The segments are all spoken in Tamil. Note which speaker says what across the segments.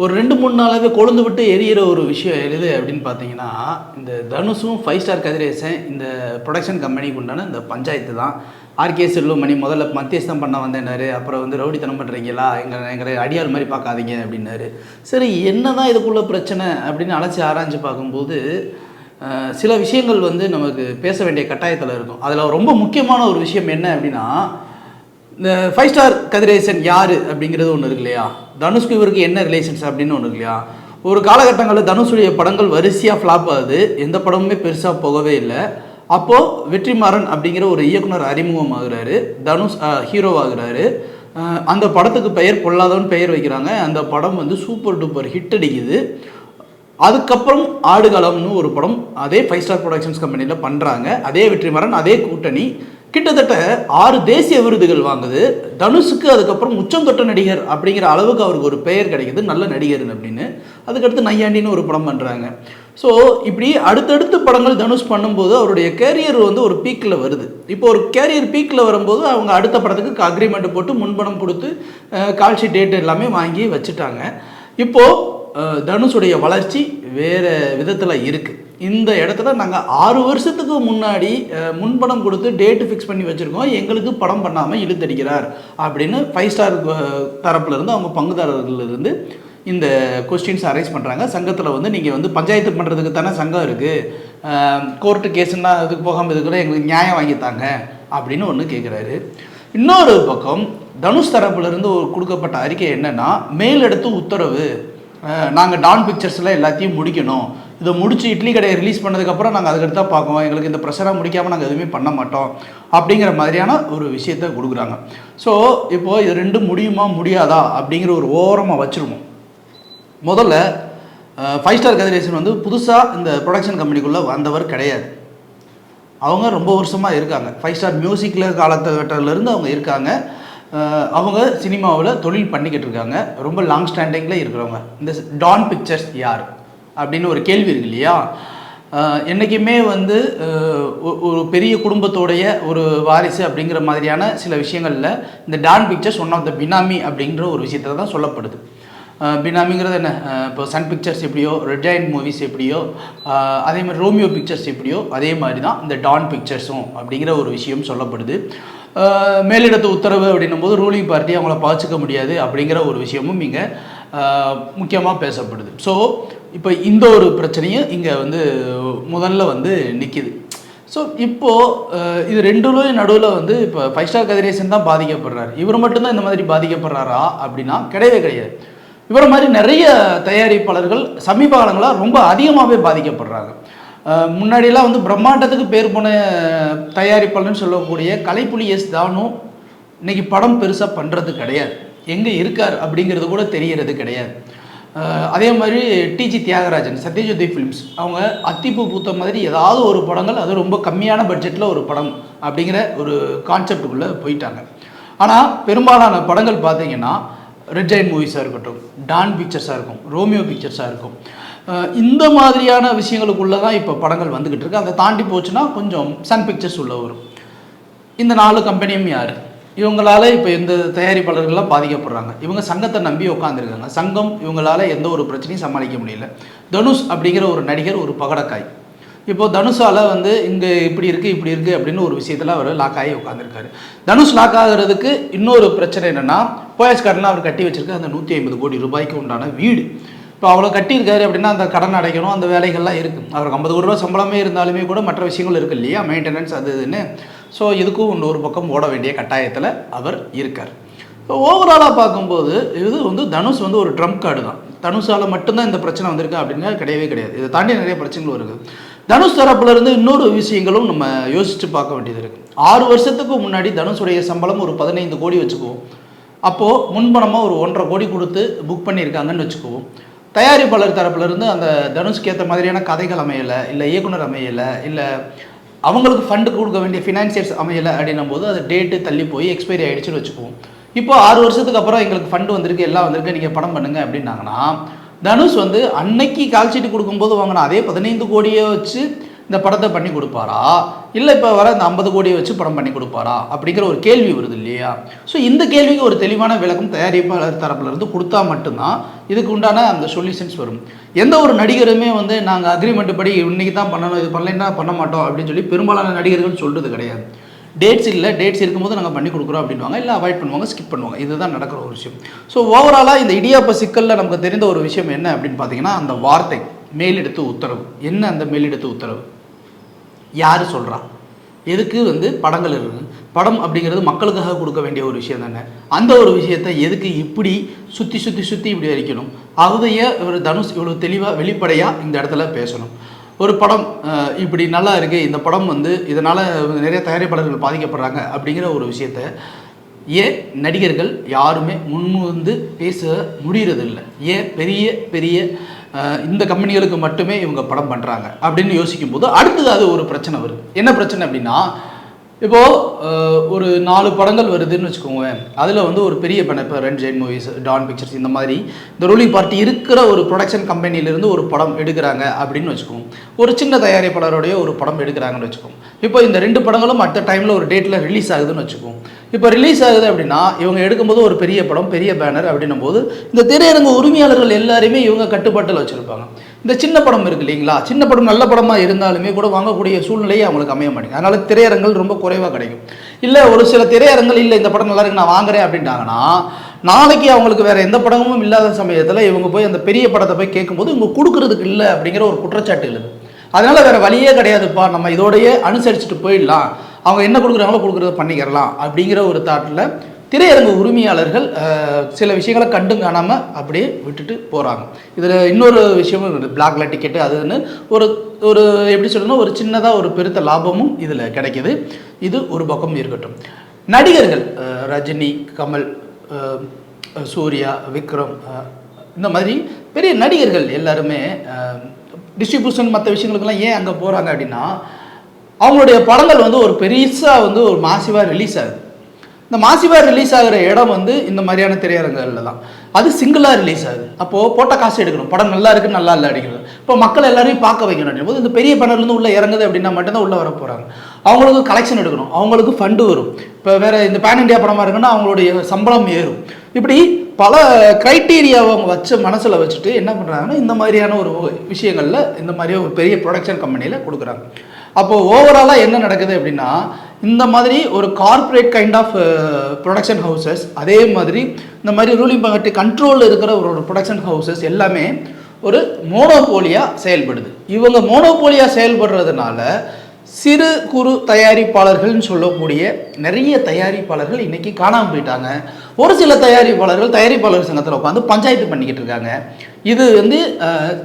Speaker 1: ஒரு 2-3 நாளாவே கொழுந்து விட்டு எரியிற ஒரு விஷயம் எது அப்படின்னு பார்த்தீங்கன்னா, இந்த தனுஷும், 5 ஸ்டார் கதிரேசன் இந்த புரொடக்ஷன் கம்பெனிக்கு உண்டான இந்த பஞ்சாயத்து தான். ஆர்கே செல்வமணி முதல்ல மத்தியஸ்தம் பண்ண வந்தேன்னாரு. அப்புறம் வந்து ரவுடித்தனம் பண்ணுறீங்களா, எங்களை அடியாள் மாதிரி பார்க்காதீங்க அப்படின்னாரு. சரி என்னதான் இதுக்குள்ள பிரச்சனை அப்படின்னு அலசி ஆராய்ஞ்சு பார்க்கும்போது, சில விஷயங்கள் வந்து நமக்கு பேச வேண்டிய கட்டாயத்தில் இருக்கும். அதில் ரொம்ப முக்கியமான ஒரு விஷயம் என்ன அப்படின்னா, இந்த 5 ஸ்டார் கதிரேசன் யார் அப்படிங்கிறது ஒன்று இருக்கு இல்லையா, தனுஷ்க்கு இவருக்கு என்ன ரிலேஷன்ஸ் அப்படின்னு ஒன்று இருக்கு இல்லையா. ஒரு காலகட்டங்களில் தனுஷுடைய படங்கள் வரிசையாக ஃப்ளாப் ஆகுது, எந்த படமுமே பெருசாக போகவே இல்லை. அப்போது வெற்றிமாறன் அப்படிங்கிற ஒரு இயக்குனர் அறிமுகம் ஆகுறாரு, தனுஷ் ஹீரோவாகிறாரு. அந்த படத்துக்கு பெயர் பொல்லாதவன் பெயர் வைக்கிறாங்க. அந்த படம் வந்து சூப்பர் டூப்பர் ஹிட் அடிக்குது. அதுக்கப்புறம் ஆடுகளம்னு ஒரு படம் அதே 5 ஸ்டார் ப்ரொடக்ஷன்ஸ் கம்பெனியில் பண்ணுறாங்க. அதே வெற்றிமாறன், அதே கூட்டணி, கிட்டத்தட்ட 6 தேசிய விருதுகள் வாங்குது. தனுஷுக்கு அதுக்கப்புறம் உச்சம் தொட்ட நடிகர் அப்படிங்கிற அளவுக்கு அவருக்கு ஒரு பெயர் கிடைக்குது, நல்ல நடிகர் அப்படின்னு. அதுக்கடுத்து நையாண்டின்னு ஒரு படம் பண்ணுறாங்க. ஸோ இப்படி அடுத்தடுத்து படங்கள் தனுஷ் பண்ணும்போது அவருடைய கேரியர் வந்து ஒரு பீக்கில் வருது. இப்போ ஒரு கேரியர் பீக்கில் வரும்போது அவங்க அடுத்த படத்துக்கு அக்ரிமெண்ட் போட்டு முன்பணம் கொடுத்து கால்ஷீட் டேட் எல்லாமே வாங்கி வச்சுட்டாங்க. இப்போது தனுஷுடைய வளர்ச்சி வேறு விதத்தில் இருக்குது. இந்த இடத்துல நாங்கள் 6 வருஷத்துக்கு முன்னாடி முன்பணம் கொடுத்து டேட்டு ஃபிக்ஸ் பண்ணி வச்சுருக்கோம், எங்களுக்கு படம் பண்ணாமல் இழுத்தடிக்கிறார் அப்படின்னு 5 ஸ்டார் தரப்புலேருந்து அவங்க பங்குதாரர்களிருந்து இந்த கொஸ்டின்ஸ் அரைஸ் பண்ணுறாங்க. சங்கத்தில் வந்து நீங்கள் வந்து பஞ்சாயத்து பண்ணுறதுக்கு தானே சங்கம் இருக்குது, கோர்ட்டு கேஸுன்னா இதுக்கு போகாமல் இதுக்குள்ள எங்களுக்கு நியாயம் வாங்கித்தாங்க அப்படின்னு ஒன்று கேட்குறாரு. இன்னொரு பக்கம் தனுஷ் தரப்புலேருந்து ஒரு கொடுக்கப்பட்ட அறிக்கை என்னென்னா, மேலெடுத்து உத்தரவு, நாங்கள் டான் பிக்சர்ஸில் எல்லாத்தையும் முடிக்கணும், இதை முடிச்சு இட்லி கடையை ரிலீஸ் பண்ணதுக்கப்புறம் நாங்கள் அதுக்கடுத்து தான் பார்க்குவோம், எங்களுக்கு இந்த ப்ரெஷராக முடிக்காமல் நாங்கள் எதுவுமே பண்ண மாட்டோம் அப்படிங்கிற மாதிரியான ஒரு விஷயத்தை கொடுக்குறாங்க. ஸோ இப்போது இது ரெண்டும் முடியுமா முடியாதா அப்படிங்கிற ஒரு ஓரமாக வச்சுருவோம். முதல்ல 5 ஸ்டார் கதிரேசன் வந்து புதுசாக இந்த ப்ரொடக்ஷன் கம்பெனிக்குள்ளே வந்தவர் கிடையாது. அவங்க ரொம்ப வருஷமாக இருக்காங்க. 5 ஸ்டார் மியூசிக்கில் காலத்திலேருந்து அவங்க இருக்காங்க. அவங்க சினிமாவில் தொழில் பண்ணிக்கிட்டு இருக்காங்க, ரொம்ப லாங் ஸ்டாண்டிங்கில் இருக்கிறவங்க. இந்த டான் பிக்சர்ஸ் யார் அப்படின்னு ஒரு கேள்வி இருக்கு இல்லையா. என்றைக்குமே வந்து ஒரு பெரிய குடும்பத்தோடைய ஒரு வாரிசு அப்படிங்கிற மாதிரியான சில விஷயங்களில் இந்த Don Pictures one of the benami அப்படிங்கிற ஒரு விஷயத்தில் தான் சொல்லப்படுது. பினாமிங்கிறது என்ன, இப்போ சன் பிக்சர்ஸ் எப்படியோ, ரெட் ஜாயிண்ட் மூவிஸ் எப்படியோ, அதே மாதிரி ரோமியோ பிக்சர்ஸ் எப்படியோ, அதே மாதிரி தான் இந்த டான் பிக்சர்ஸும் அப்படிங்கிற ஒரு விஷயம் சொல்லப்படுது. மேலிடத்து உத்தரவு அப்படின்னும் போது ரூலிங் பார்ட்டி அவங்கள பாய்ச்சிக்க முடியாது அப்படிங்கிற ஒரு விஷயமும் இங்கே முக்கியமாக பேசப்படுது. ஸோ இப்போ இந்த ஒரு பிரச்சனையும் இங்கே வந்து முதல்ல வந்து நிற்கிது. ஸோ இப்போது இது ரெண்டுலையும் நடுவில் வந்து இப்போ 5 ஸ்டார் கதிரேசன் தான் பாதிக்கப்படுறாரு. இவர் மட்டும்தான் இந்த மாதிரி பாதிக்கப்படுறாரா அப்படின்னா கிடையவே கிடையாது. இவரை மாதிரி நிறைய தயாரிப்பாளர்கள் சமீப காலங்களாக ரொம்ப அதிகமாகவே பாதிக்கப்படுறாங்க. முன்னாடியெல்லாம் வந்து பிரம்மாண்டத்துக்கு பேர் போன தயாரிப்பாளர்னு சொல்லக்கூடிய கலைப்புலி எஸ் தானு இன்றைக்கி படம் பெருசாக பண்ணுறது கிடையாது, எங்கே இருக்கார் அப்படிங்கிறது கூட தெரியறது கிடையாது. அதே மாதிரி டிஜி தியாகராஜன், சத்யஜோதி ஃபிலிம்ஸ், அவங்க அத்திப்பூ பூத்த மாதிரி ஏதாவது ஒரு படங்கள், அது ரொம்ப கம்மியான பட்ஜெட்டில் ஒரு படம் அப்படிங்கிற ஒரு கான்செப்டுக்குள்ளே போயிட்டாங்க. ஆனால் பெரும்பாலான படங்கள் பார்த்திங்கன்னா ரெட் ஜாயிண்ட் மூவிஸாக இருக்கட்டும், டான் பிக்சர்ஸாக இருக்கும், ரோமியோ பிக்சர்ஸாக இருக்கும், இந்த மாதிரியான விஷயங்களுக்குள்ளே தான் இப்போ படங்கள் வந்துக்கிட்டு இருக்குது. அதை தாண்டி போச்சுன்னா கொஞ்சம் சன் பிக்சர்ஸ் உள்ள வரும். இந்த 4 கம்பெனியும் யார், இவங்களால் இப்போ இந்த தயாரிப்பாளர்கள்லாம் பாதிக்கப்படுறாங்க. இவங்க சங்கத்தை நம்பி உட்காந்துருக்காங்க. சங்கம் இவங்களால் எந்த ஒரு பிரச்சனையும் சமாளிக்க முடியல. தனுஷ் அப்படிங்கிற ஒரு நடிகர் ஒரு பகடக்காய். இப்போது தனுஷால் வந்து இங்கே இப்படி இருக்குது அப்படின்னு ஒரு விஷயத்தில் அவர் லாக் ஆகி உட்காந்துருக்காரு. தனுஷ் லாக் ஆகிறதுக்கு இன்னொரு பிரச்சனை என்னென்னா, போயஸ் கார்டனில் அவர் கட்டி வச்சுருக்க அந்த 150 கோடி ரூபாய்க்கு உண்டான வீடு. இப்போ அவ்வளோ கட்டியிருக்காரு அப்படின்னா அந்த கடன் அடைக்கணும், அந்த வேலைகள்லாம் இருக்குது. அவருக்கு 50 கோடி ரூபா சம்பளமே இருந்தாலுமே கூட மற்ற விஷயங்கள் இருக்குது இல்லையா, மெயின்டெனன்ஸ் அது இதுன்னு. ஸோ இதுக்கும் இன்னொரு பக்கம் ஓட வேண்டிய கட்டாயத்தில் அவர் இருக்கார். இப்போ ஓவராலாக பார்க்கும்போது இது வந்து தனுஷ் வந்து ஒரு ட்ரம்ப் கார்டு தான். தனுஷால் மட்டும்தான் இந்த பிரச்சனை வந்திருக்கு அப்படின்னா கிடையவே கிடையாது. இதை தாண்டி நிறைய பிரச்சனைகள் இருக்குது. தனுஷ் தரப்புலேருந்து இன்னொரு விஷயங்களும் நம்ம யோசித்து பார்க்க வேண்டியது இருக்குது. 6 வருஷத்துக்கு முன்னாடி தனுஷுடைய சம்பளம் ஒரு 15 கோடி வச்சுக்குவோம். அப்போது முன்பணமாக ஒரு 1.5 கோடி கொடுத்து புக் பண்ணியிருக்காங்கன்னு வச்சுக்குவோம். தயாரிப்பாளர் தரப்புலேருந்து அந்த தனுஷ்க்கு ஏற்ற மாதிரியான கதைகள் அமையலை, இல்லை இயக்குனர் அமையலை, இல்லை அவங்களுக்கு ஃபண்டு கொடுக்க வேண்டிய ஃபினான்சியர்ஸ் அமையலை அப்படின்னும் போது அது டேட்டு தள்ளி போய் எக்ஸ்பைரி ஆகிடுச்சுன்னு வச்சுக்குவோம். இப்போ 6 வருஷத்துக்கு அப்புறம் எங்களுக்கு ஃபண்டு வந்திருக்கு, எல்லாம் வந்திருக்கு, நீங்கள் படம் பண்ணுங்க அப்படின்னாங்கன்னா, தனுஷ் வந்து அன்னைக்கு கால்ஷீட்டு கொடுக்கும்போது வாங்கின அதே 15 கோடியை வச்சு இந்த படத்தை பண்ணி கொடுப்பாரா, இல்லை இப்போ வர இந்த 50 கோடியை வச்சு படம் பண்ணி கொடுப்பாரா அப்படிங்கிற ஒரு கேள்வி வருது இல்லையா? ஸோ இந்த கேள்விக்கு ஒரு தெளிவான விளக்கம் தயாரிப்பாளர் தரப்புலேருந்து கொடுத்தா மட்டும்தான் இதுக்கு உண்டான அந்த சொல்யூஷன்ஸ் வரும். எந்த ஒரு நடிகருமே வந்து நாங்கள் அக்ரிமெண்ட் படி இன்றைக்கி தான் பண்ணணும், இது பண்ணலைன்னா பண்ண மாட்டோம் அப்படின்னு சொல்லி பெரும்பாலான நடிகர்கள் சொல்கிறது கிடையாது. டேட்ஸ் இல்லை, டேட்ஸ் இருக்கும்போது நாங்கள் பண்ணி கொடுக்குறோம் அப்படின்வாங்க, இல்லை அவாய்ட் பண்ணுவாங்க, ஸ்கிப் பண்ணுவாங்க. இதுதான் நடக்கிற ஒரு விஷயம். ஸோ ஓவராலாக இந்த இடியாப்ப சிக்கலில் நமக்கு தெரிந்த ஒரு விஷயம் என்ன அப்படின்னு பார்த்தீங்கன்னா, அந்த வார்த்தை மேலெடுத்து உத்தரவு. என்ன அந்த மேலெடுத்து உத்தரவு? யார் சொல்கிறா? எதுக்கு வந்து படங்கள் இருக்குது? படம் அப்படிங்கிறது மக்களுக்காக கொடுக்க வேண்டிய ஒரு விஷயம் தானே. அந்த ஒரு விஷயத்தை எதுக்கு இப்படி சுற்றி சுற்றி சுற்றி இப்படி அடிக்கணும்? அதையே ஒரு தனுஷ் இவ்வளோ தெளிவாக வெளிப்படையாக இந்த இடத்துல பேசணும். ஒரு படம் இப்படி நல்லா இருக்குது, இந்த படம் வந்து இதனால் நிறைய தயாரிப்பாளர்கள் பாதிக்கப்படுறாங்க அப்படிங்கிற ஒரு விஷயத்த ஏன் நடிகர்கள் யாருமே முன்வந்து பேச முடியறதில்லை? ஏன் பெரிய பெரிய இந்த கம்பெனிகளுக்கு மட்டுமே இவங்க படம் பண்ணுறாங்க அப்படின்னு யோசிக்கும் போது அடுத்தது அது ஒரு பிரச்சனை வருது. என்ன பிரச்சனை அப்படின்னா, இப்போது ஒரு 4 படங்கள் வருதுன்னு வச்சுக்கோங்க. அதில் வந்து ஒரு பெரிய படம், இப்போ Red Giant Movies, Dawn Pictures, இந்த மாதிரி இந்த ரூலிங் பார்ட்டி இருக்கிற ஒரு ப்ரொடக்ஷன் கம்பெனிலேருந்து ஒரு படம் எடுக்கிறாங்க அப்படின்னு வச்சுக்கோங்க. ஒரு சின்ன தயாரிப்பாளருடைய ஒரு படம் எடுக்கிறாங்கன்னு வச்சுக்கோங்க. இப்போ இந்த 2 படங்களும் அடுத்த டைமில் ஒரு டேட்டில் ரிலீஸ் ஆகுதுன்னு வச்சுக்கோங்க. இப்போ ரிலீஸ் ஆகுது அப்படின்னா இவங்க எடுக்கும்போது ஒரு பெரிய படம், பெரிய பேனர் அப்படின்னும் போது இந்த திரையரங்கு உரிமையாளர்கள் எல்லாருமே இவங்க கட்டுப்பாட்டில் வச்சுருப்பாங்க. இந்த சின்ன படம் இருக்குது இல்லைங்களா, சின்ன படம் நல்ல படமாக இருந்தாலுமே கூட வாங்கக்கூடிய சூழ்நிலையை அவங்களுக்கு அமைய மாட்டேங்குது. அதனால் திரையரங்கள் ரொம்ப குறைவாக கிடைக்கும். இல்லை ஒரு சில திரையரங்கள் இல்லை இந்த படம் நல்லா இருக்கு நான் வாங்குறேன் அப்படின்ட்டாங்கன்னா, நாளைக்கு அவங்களுக்கு வேறு எந்த படமும் இல்லாத சமயத்தில் இவங்க போய் அந்த பெரிய படத்தை போய் கேட்கும்போது இவங்க கொடுக்குறதுக்கு இல்லை அப்படிங்கிற ஒரு குற்றச்சாட்டு எழுது. அதனால் வேறு வழியே கிடையாதுப்பா, நம்ம இதோடையே அனுசரிச்சுட்டு போயிடலாம், அவங்க என்ன கொடுக்குறாங்களோ கொடுக்குறத பண்ணிக்கிறலாம் அப்படிங்கிற ஒரு தாட்டில் திரையரங்கு உரிமையாளர்கள் சில விஷயங்களை கண்டும் காணாமல் அப்படியே விட்டுட்டு போகிறாங்க. இதில் இன்னொரு விஷயமும் இருக்குது, பிளாக்ல டிக்கெட்டு அதுன்னு ஒரு ஒரு எப்படி சொல்லணும்னா ஒரு சின்னதாக ஒரு பெருத்த லாபமும் இதில் கிடைக்கிது. இது ஒரு பக்கம் இருக்கட்டும். நடிகர்கள் ரஜினி, கமல், சூர்யா, விக்ரம், இந்த மாதிரி பெரிய நடிகர்கள் எல்லாருமே டிஸ்ட்ரிபியூஷன் மற்ற விஷயங்களுக்கெல்லாம் ஏன் அங்கே போகிறாங்க அப்படின்னா, அவங்களுடைய படங்கள் வந்து ஒரு பெருசாக வந்து ஒரு மாசிவாக ரிலீஸ் ஆகுது. இந்த மாசிவாக ரிலீஸ் ஆகிற இடம் வந்து இந்த மாதிரியான திரையரங்குகளில் தான். அது சிங்கிளாக ரிலீஸ் ஆகுது. அப்போது போட்ட காசு எடுக்கணும், படம் நல்லா இருக்குது நல்லா இல்லை அடிக்கிறது. இப்போ மக்கள் எல்லாரையும் பார்க்க வைக்கணும் அப்படின் போது இந்த பெரிய பேனர்லேருந்து உள்ளே இறங்குது அப்படின்னா மட்டும்தான் உள்ளே வர போகிறாங்க. அவங்களுக்கு கலெக்ஷன் எடுக்கணும், அவங்களுக்கு ஃபண்டு வரும். இப்போ வேறு இந்த பேன் இண்டியா படமாக இருக்குன்னா அவங்களுடைய சம்பளம் ஏறும். இப்படி பல க்ரைட்டீரியாவை அவங்க வச்ச மனசில் வச்சுட்டு என்ன பண்ணுறாங்கன்னா இந்த மாதிரியான ஒரு விஷயங்களில் இந்த மாதிரி ஒரு பெரிய ப்ரொடக்ஷன் கம்பெனியில் கொடுக்குறாங்க. அப்போது ஓவராலாக என்ன நடக்குது அப்படின்னா, இந்த மாதிரி ஒரு corporate kind of production houses, அதே மாதிரி இந்த மாதிரி ரூலிங் பார்ட்டி கண்ட்ரோலில் இருக்கிற ஒரு ப்ரொடக்ஷன் ஹவுசஸ் எல்லாமே ஒரு மோனோபோலியாக செயல்படுது. இவங்க மோனோபோலியாக செயல்படுறதுனால சிறு குறு தயாரிப்பாளர்கள்னு சொல்லக்கூடிய நிறைய தயாரிப்பாளர்கள் இன்றைக்கி காணாமல் போயிட்டாங்க. ஒரு சில தயாரிப்பாளர் சங்கத்தில் உட்காந்து பஞ்சாயத்து பண்ணிக்கிட்டு இருக்காங்க. இது வந்து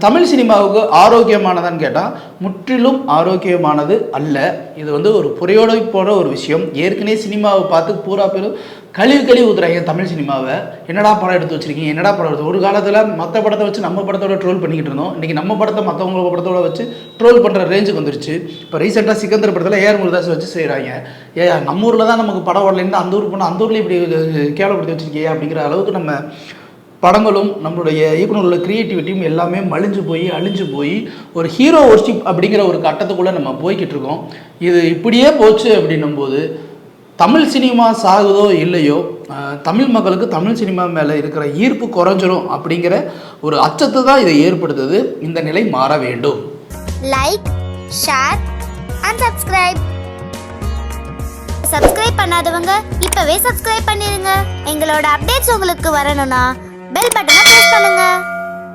Speaker 1: தமிழ் சினிமாவுக்கு ஆரோக்கியமானதான்னு கேட்டால் முற்றிலும் ஆரோக்கியமானது அல்ல. இது வந்து ஒரு புறையோடு போகிற ஒரு விஷயம். ஏற்கனவே சினிமாவை பார்த்து பூரா பேரும் கழுவி ஊற்றுறாங்க தமிழ் சினிமாவை. என்னடா படம் எடுத்து வச்சுருக்கீங்க, என்னடா படம் எடுத்து. ஒரு காலத்தில் மற்ற படத்தை வச்சு நம்ம படத்தோட ட்ரோல் பண்ணிக்கிட்டு இருந்தோம். இன்றைக்கி நம்ம படத்தை மற்றவங்க படத்தோட வச்சு ட்ரோல் பண்ணுற ரேஞ்சுக்கு வந்துருச்சு. இப்போ ரீசெண்டாக சிக்கந்தர் படத்தில் ஏஆர் முருகதாஸ் வச்சு செய்கிறாங்க. நம்ம ஊரில் தான் நமக்கு படம் வரலேருந்து அந்த ஊர் போனால் அந்த ஊரில் இப்படி கேவலப்படுத்தி வச்சுருக்கீங்க அப்படிங்கிற அளவுக்கு நம்ம படங்களும் நம்மளுடைய இயக்குநர்களோட க்ரியேட்டிவிட்டியும் எல்லாமே அழிஞ்சு போய் ஒரு ஹீரோ ஒர்ஷிப் அப்படிங்கிற ஒரு கட்டத்துக்குள்ளே நம்ம போய்கிட்டு இருக்கோம். இது இப்படியே போச்சு அப்படின்னும் போது தமிழ் சினிமா சாகுதோ இல்லையோ, தமிழ் மக்களுக்கு தமிழ் சினிமா மேலே இருக்கிற ஈர்ப்பு குறைஞ்சிரும் அப்படிங்கிற ஒரு அச்சத்தை தான் இதை ஏற்படுத்துது. இந்த நிலை மாற வேண்டும். லைக், ஷேர் அண்ட் சப்ஸ்கிரைப் பண்ணாதவங்க இப்பவே சப்ஸ்கிரைப் பண்ணிருங்க. எங்களோட அப்டேட்ஸ் உங்களுக்கு வரணும்னா பெல் பட்டனை பிரஸ் பண்ணுங்க.